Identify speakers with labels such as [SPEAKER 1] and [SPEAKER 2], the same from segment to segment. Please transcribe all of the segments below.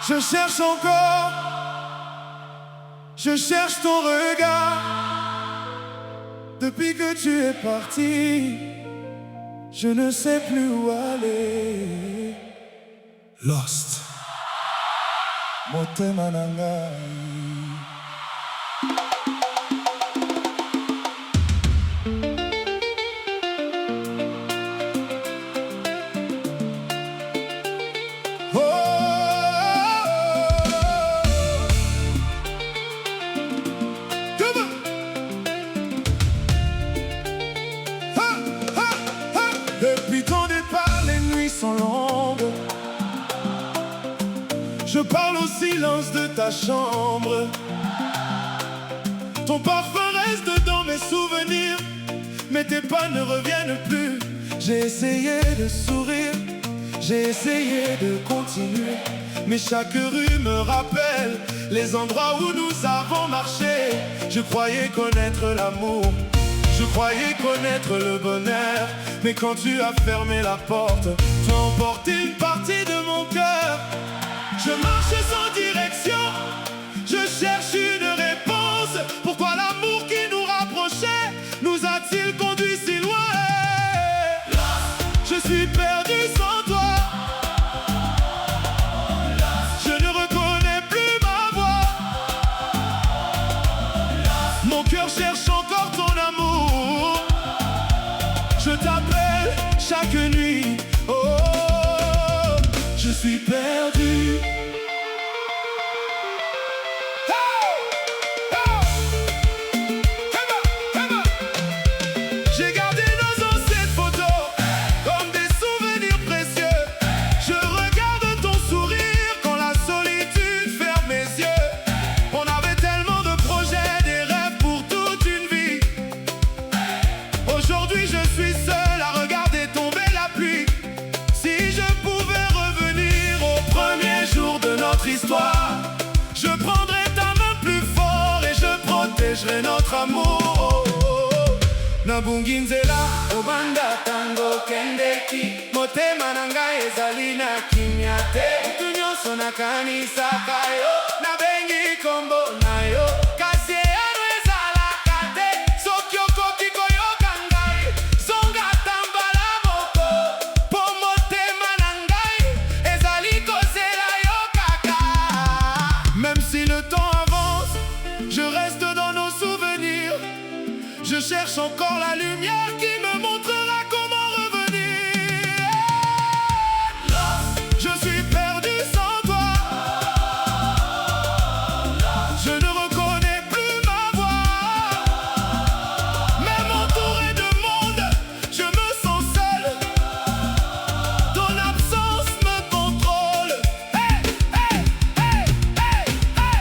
[SPEAKER 1] Je cherche encore, je cherche ton regard. Depuis que tu es parti, je ne sais plus où aller. Lost. Motema na ngai. Depuis ton départ, les nuits sont longues. Je parle au silence de ta chambre. Ton parfum reste dans mes souvenirs, mais tes pas ne reviennent plus. J'ai essayé de sourire, j'ai essayé de continuer, mais chaque rue me rappelle les endroits où nous avons marché. Je croyais connaître l'amour, je croyais connaître le bonheur, mais quand tu as fermé la porte, tu as emporté une partie de mon cœur. Je marche sans direction, je cherche une réponse. Pourquoi l'amour qui nous rapprochait nous a-t-il conduit si loin? Je suis perdu sans toi, je ne reconnais plus ma voix. Mon cœur cherche encore ton amour. Je t'appelle chaque nuit, oh, je suis perdu. J'ai gardé nos anciennes photos comme des souvenirs précieux. Je regarde ton sourire quand la solitude ferme mes yeux. On avait tellement de projets, des rêves pour toute une vie. Aujourd'hui je suis seul à regarder tomber la pluie. Si je pouvais revenir au premier jour de notre histoire, je prendrais ta main plus fort et je protégerais notre amour. Nabungi nzela obanda tango kendeki, motema na ngai ezali na kimia te. Mutu nyonso nakanisaka yo, nabengi kombo na yo, kasi eyano ezalaka te. Soki okoki koyoka ngai, zonga tambala moko, po motema na ngai ezali kozela yo kaka. Même si le temps avance, je reste dans nos souvenirs. Je cherche encore la lumière qui me montrera comment revenir. Je suis perdu sans toi, je ne reconnais plus ma voix. Même entouré de monde, je me sens seul. Ton absence me contrôle. Hey, hey, hey, hey,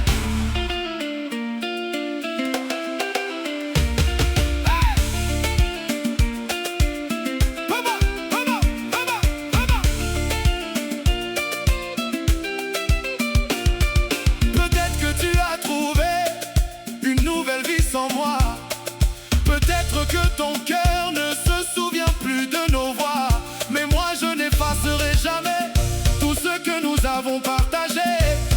[SPEAKER 1] Peut-être que tu as trouvé une nouvelle vie sans moi. Peut-être que ton cœur ne se souvient plus de nos voix. Mais moi je n'effacerai jamais tout ce que nous avons partagé.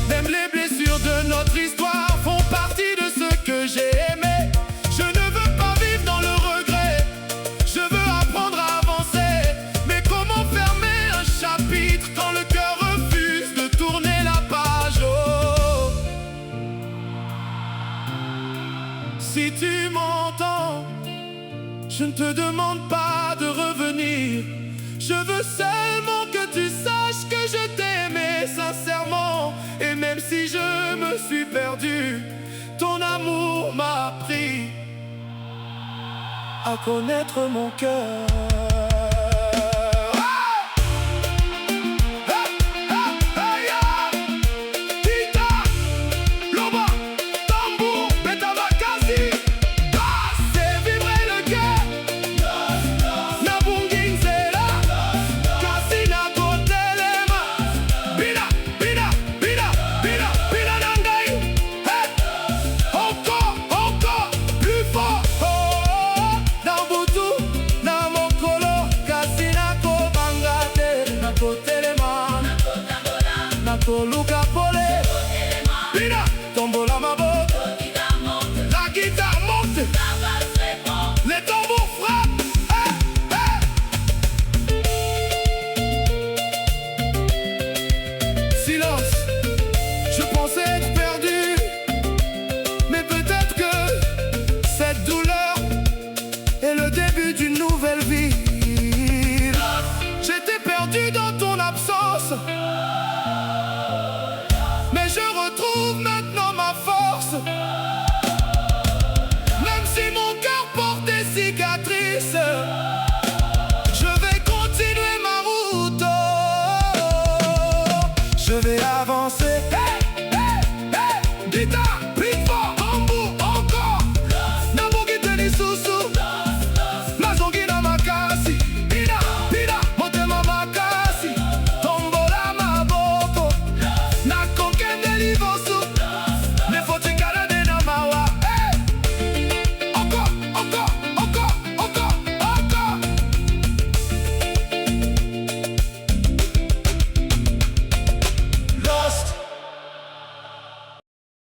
[SPEAKER 1] Même les blessures de notre histoire font partie de ce que j'ai aimé. Je ne veux pas vivre dans le regret, je veux apprendre à avancer. Mais comment fermer un chapitre quand le cœur refuse de tourner la page? Oh, si tu m'entends, je ne te demande pas de revenir. Je veux seulement que tu saches que je t'aimais sincèrement. Et même si je me suis perdu, ton amour m'a appris à connaître mon cœur.